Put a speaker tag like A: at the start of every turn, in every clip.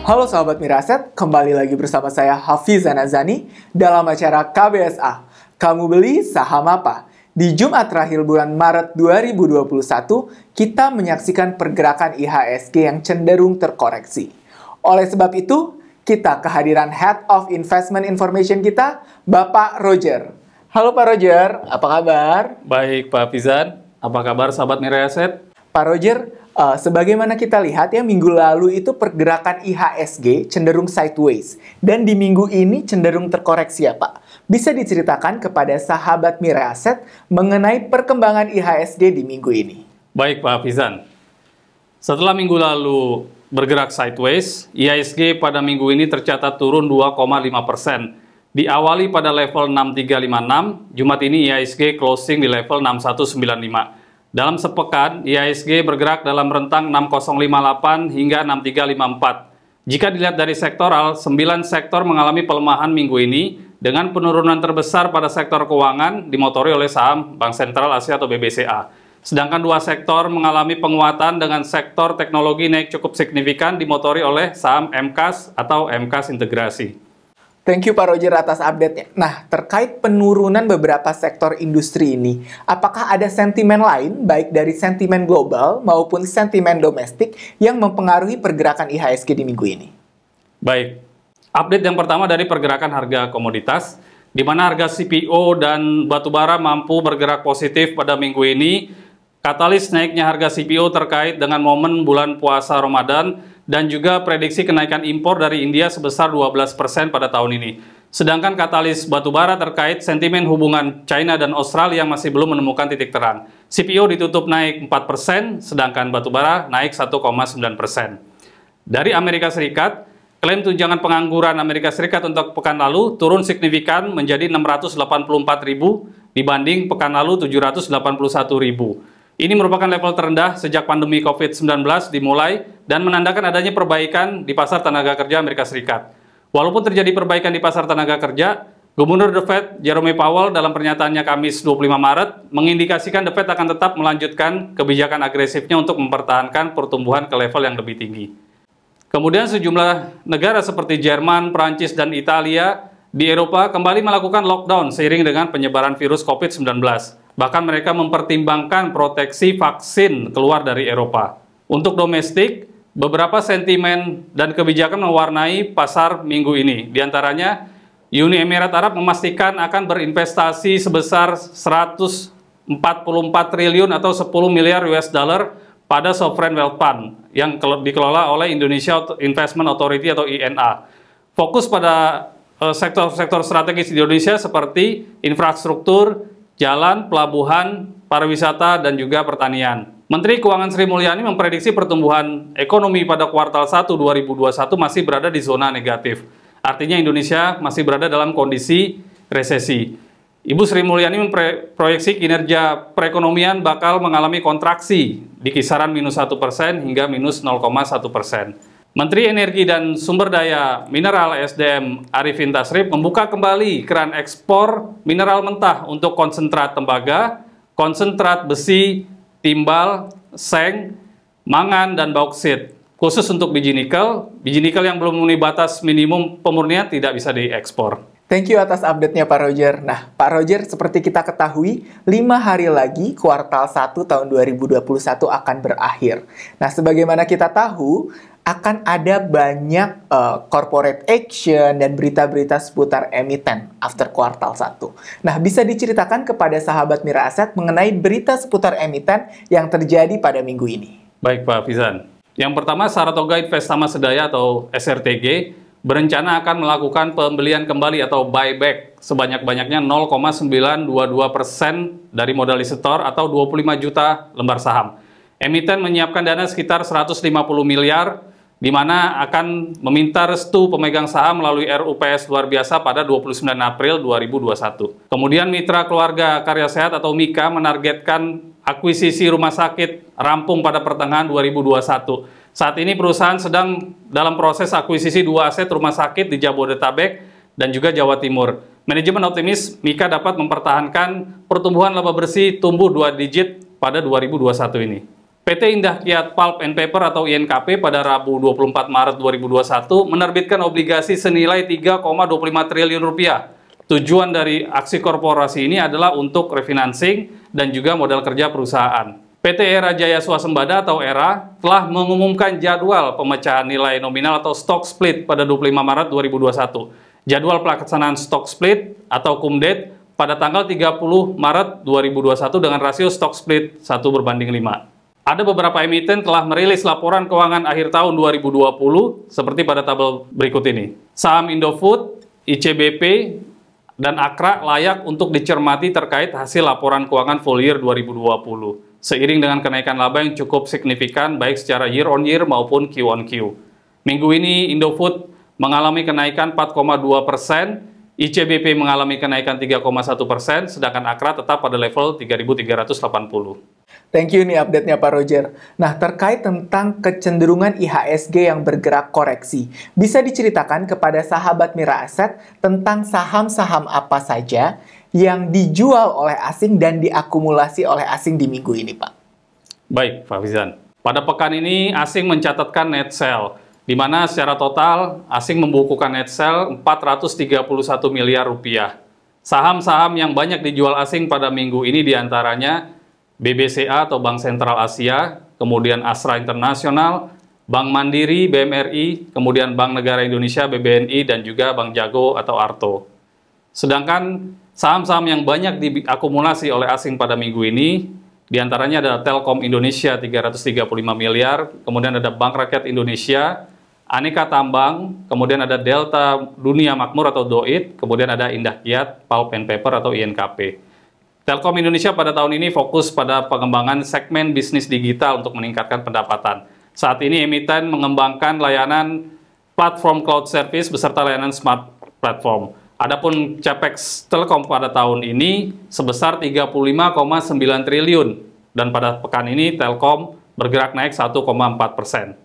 A: Halo sahabat Miraset, kembali lagi bersama saya Hafizan Azani dalam acara KBSA. Kamu beli saham apa? Di Jumat terakhir bulan Maret 2021, kita menyaksikan pergerakan IHSG yang cenderung terkoreksi. Oleh sebab itu, kita kehadiran Head of Investment Information kita, Bapak Roger. Halo Pak Roger, apa kabar?
B: Baik Pak Hafizan, apa kabar sahabat Miraset?
A: Pak Roger, sebagaimana kita lihat ya minggu lalu itu pergerakan IHSG cenderung sideways dan di minggu ini cenderung terkoreksi ya Pak. Bisa diceritakan kepada sahabat Miraset mengenai perkembangan IHSG di minggu ini?
B: Baik Pak Hafizan, setelah minggu lalu bergerak sideways, IHSG pada minggu ini tercatat turun 2,5%. Diawali pada level 6356, Jumat ini IHSG closing di level 6195. Dalam sepekan, IHSG bergerak dalam rentang 6058 hingga 6354. Jika dilihat dari sektoral, 9 sektor mengalami pelemahan minggu ini dengan penurunan terbesar pada sektor keuangan dimotori oleh saham Bank Sentral Asia atau BBCA. Sedangkan 2 sektor mengalami penguatan dengan sektor teknologi naik cukup signifikan dimotori oleh saham MKAS atau MKAS Integrasi.
A: Thank you Pak Roger atas update-nya. Nah, terkait penurunan beberapa sektor industri ini, apakah ada sentimen lain, baik dari sentimen global maupun sentimen domestik, yang mempengaruhi pergerakan IHSG di minggu ini?
B: Baik, update yang pertama dari pergerakan harga komoditas, di mana harga CPO dan batubara mampu bergerak positif pada minggu ini. Katalis naiknya harga CPO terkait dengan momen bulan puasa Ramadan, dan juga prediksi kenaikan impor dari India sebesar 12% pada tahun ini. Sedangkan katalis batubara terkait sentimen hubungan China dan Australia yang masih belum menemukan titik terang. CPO ditutup naik 4%, sedangkan batubara naik 1,9%. Dari Amerika Serikat, klaim tunjangan pengangguran Amerika Serikat untuk pekan lalu turun signifikan menjadi 684.000 dibanding pekan lalu 781.000. Ini merupakan level terendah sejak pandemi COVID-19 dimulai dan menandakan adanya perbaikan di pasar tenaga kerja Amerika Serikat. Walaupun terjadi perbaikan di pasar tenaga kerja, Gubernur The Fed Jerome Powell dalam pernyataannya Kamis 25 Maret mengindikasikan The Fed akan tetap melanjutkan kebijakan agresifnya untuk mempertahankan pertumbuhan ke level yang lebih tinggi. Kemudian sejumlah negara seperti Jerman, Prancis, dan Italia di Eropa kembali melakukan lockdown seiring dengan penyebaran virus COVID-19. Bahkan mereka mempertimbangkan proteksi vaksin keluar dari Eropa. Untuk domestik, beberapa sentimen dan kebijakan mewarnai pasar minggu ini. Di antaranya, Uni Emirat Arab memastikan akan berinvestasi sebesar 144 triliun atau 10 miliar US dollar pada Sovereign Wealth Fund yang dikelola oleh Indonesia Investment Authority atau INA. Fokus pada sektor-sektor strategis di Indonesia seperti infrastruktur, jalan, pelabuhan, pariwisata, dan juga pertanian. Menteri Keuangan Sri Mulyani memprediksi pertumbuhan ekonomi pada kuartal 1 2021 masih berada di zona negatif. Artinya Indonesia masih berada dalam kondisi resesi. Ibu Sri Mulyani memproyeksi kinerja perekonomian bakal mengalami kontraksi di kisaran -1% hingga -0,1%. Menteri Energi dan Sumber Daya Mineral SDM Arifin Tasrif membuka kembali keran ekspor mineral mentah untuk konsentrat tembaga, konsentrat besi, timbal, seng, mangan, dan bauksit. Khusus untuk biji nikel yang belum memenuhi batas minimum pemurnian tidak bisa diekspor.
A: Thank you atas update-nya Pak Roger. Nah, Pak Roger, seperti kita ketahui, 5 hari lagi kuartal 1 tahun 2021 akan berakhir. Nah, sebagaimana kita tahu, akan ada banyak corporate action dan berita-berita seputar emiten after kuartal 1. Nah, bisa diceritakan kepada sahabat Miraset mengenai berita seputar emiten yang terjadi pada minggu ini?
B: Baik Pak Hafizan. Yang pertama, Saratoga Investama Sedaya atau SRTG berencana akan melakukan pembelian kembali atau buyback sebanyak-banyaknya 0,922% dari modalisator atau 25 juta lembar saham. Emiten menyiapkan dana sekitar 150 miliar, di mana akan meminta restu pemegang saham melalui RUPS luar biasa pada 29 April 2021. Kemudian Mitra Keluarga Karya Sehat atau MIKA menargetkan akuisisi rumah sakit rampung pada pertengahan 2021. Saat ini perusahaan sedang dalam proses akuisisi 2 aset rumah sakit di Jabodetabek dan juga Jawa Timur. Manajemen optimis MIKA dapat mempertahankan pertumbuhan laba bersih tumbuh 2 digit pada 2021 ini. PT Indah Kiat Pulp and Paper atau INKP pada Rabu 24 Maret 2021 menerbitkan obligasi senilai 3,25 triliun rupiah. Tujuan dari aksi korporasi ini adalah untuk refinancing dan juga modal kerja perusahaan. PT Era Jaya Swasembada atau ERA telah mengumumkan jadwal pemecahan nilai nominal atau stock split pada 25 Maret 2021. Jadwal pelaksanaan stock split atau kumdet pada tanggal 30 Maret 2021 dengan rasio stock split 1:5. Ada beberapa emiten telah merilis laporan keuangan akhir tahun 2020 seperti pada tabel berikut ini. Saham Indofood, ICBP, dan Akra layak untuk dicermati terkait hasil laporan keuangan full year 2020. Seiring dengan kenaikan laba yang cukup signifikan baik secara year on year maupun Q on Q. Minggu ini Indofood mengalami kenaikan 4,2%, ICBP mengalami kenaikan 3,1%, sedangkan Akra tetap pada level 3.380.
A: Thank you nih update-nya Pak Roger. Nah, terkait tentang kecenderungan IHSG yang bergerak koreksi, bisa diceritakan kepada sahabat Mira Asset tentang saham-saham apa saja yang dijual oleh asing dan diakumulasi oleh asing di minggu ini, Pak?
B: Baik, Pak Fizan. Pada pekan ini, asing mencatatkan net sell, di mana secara total asing membukukan net sell 431 miliar rupiah. Saham-saham yang banyak dijual asing pada minggu ini diantaranya BBCA atau Bank Sentral Asia, kemudian Astra Internasional, Bank Mandiri, BMRI, kemudian Bank Negara Indonesia, BBNI, dan juga Bank Jago atau Arto. Sedangkan saham-saham yang banyak diakumulasi oleh asing pada minggu ini, diantaranya ada Telkom Indonesia 335 miliar, kemudian ada Bank Rakyat Indonesia, Aneka Tambang, kemudian ada Delta Dunia Makmur atau DOIT, kemudian ada Indah Kiat Pulp and Paper atau INKP. Telkom Indonesia pada tahun ini fokus pada pengembangan segmen bisnis digital untuk meningkatkan pendapatan. Saat ini emiten mengembangkan layanan platform cloud service beserta layanan smart platform. Adapun capex Telkom pada tahun ini sebesar 35,9 triliun dan pada pekan ini Telkom bergerak naik 1,4%.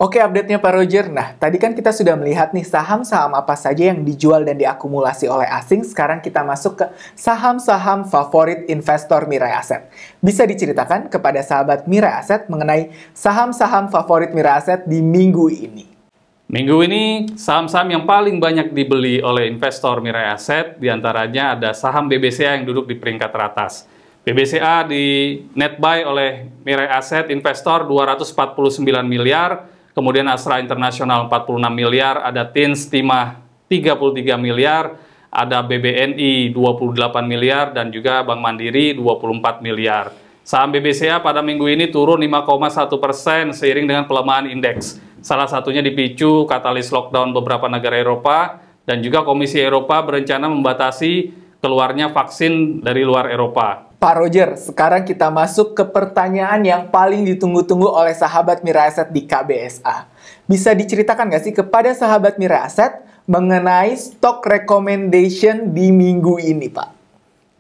A: Oke, update-nya Pak Roger. Nah, tadi kan kita sudah melihat nih saham-saham apa saja yang dijual dan diakumulasi oleh asing. Sekarang kita masuk ke saham-saham favorit investor Mirae Asset. Bisa diceritakan kepada sahabat Mirae Asset mengenai saham-saham favorit Mirae Asset di minggu ini?
B: Minggu ini, saham-saham yang paling banyak dibeli oleh investor Mirae Asset, diantaranya ada saham BBCA yang duduk di peringkat teratas. BBCA di net buy oleh Mirae Asset investor 249 miliar, kemudian Astra Internasional 46 miliar, ada Tins Timah 33 miliar, ada BBNI 28 miliar, dan juga Bank Mandiri 24 miliar. Saham BBCA pada minggu ini turun 5,1% seiring dengan pelemahan indeks. Salah satunya dipicu katalis lockdown beberapa negara Eropa, dan juga Komisi Eropa berencana membatasi keluarnya vaksin dari luar Eropa.
A: Pak Roger, sekarang kita masuk ke pertanyaan yang paling ditunggu-tunggu oleh sahabat Mirae Asset di KBSA. Bisa diceritakan nggak sih kepada sahabat Mirae Asset mengenai stock recommendation di minggu ini, Pak?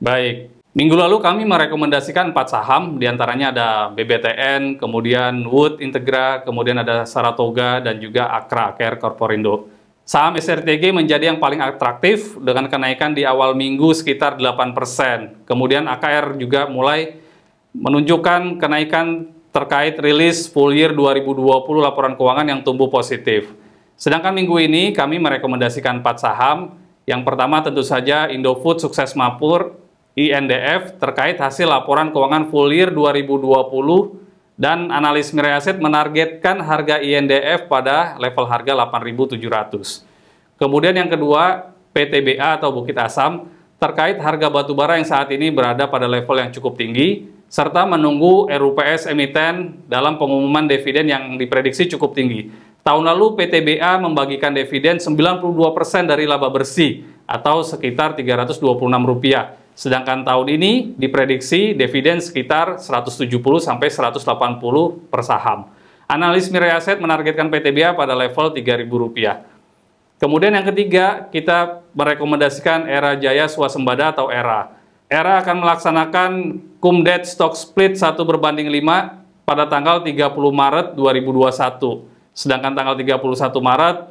B: Baik, minggu lalu kami merekomendasikan 4 saham, diantaranya ada BBTN, kemudian Wood Integra, kemudian ada Saratoga, dan juga Akra Care Corporindo. Saham SRTG menjadi yang paling atraktif dengan kenaikan di awal minggu sekitar 8%. Kemudian AKR juga mulai menunjukkan kenaikan terkait rilis full year 2020 laporan keuangan yang tumbuh positif. Sedangkan minggu ini kami merekomendasikan 4 saham. Yang pertama tentu saja Indofood Sukses Mapur, INDF, terkait hasil laporan keuangan full year 2020, dan analis Mirae Asset menargetkan harga INDF pada level harga 8.700. Kemudian yang kedua, PTBA atau Bukit Asam, terkait harga batubara yang saat ini berada pada level yang cukup tinggi, serta menunggu RUPS emiten dalam pengumuman dividen yang diprediksi cukup tinggi. Tahun lalu PTBA membagikan dividen 92% dari laba bersih atau sekitar Rp326. Sedangkan tahun ini diprediksi dividen sekitar 170-180 per saham. Analis Mirae Asset menargetkan PTBA pada level Rp3.000. Kemudian yang ketiga, kita merekomendasikan Era Jaya Swasembada atau ERA. ERA akan melaksanakan kumdet stock split 1/5 pada tanggal 30 Maret 2021. Sedangkan tanggal 31 Maret,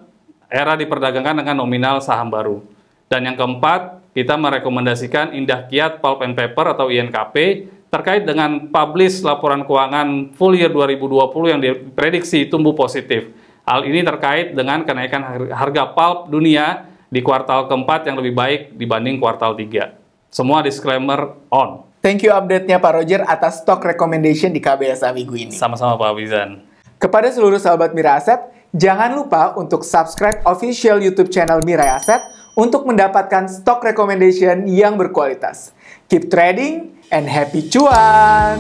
B: ERA diperdagangkan dengan nominal saham baru. Dan yang keempat, kita merekomendasikan Indah Kiat Pulp and Paper atau INKP terkait dengan publish laporan keuangan full year 2020 yang diprediksi tumbuh positif. Hal ini terkait dengan kenaikan harga pulp dunia di kuartal keempat yang lebih baik dibanding kuartal 3. Semua disclaimer on.
A: Thank you update-nya Pak Roger atas stock recommendation di KBSA minggu ini.
B: Sama-sama Pak Wizan.
A: Kepada seluruh sahabat Mirai Aset, jangan lupa untuk subscribe official YouTube channel Mirai Aset untuk mendapatkan stock recommendation yang berkualitas. Keep trading and happy cuan!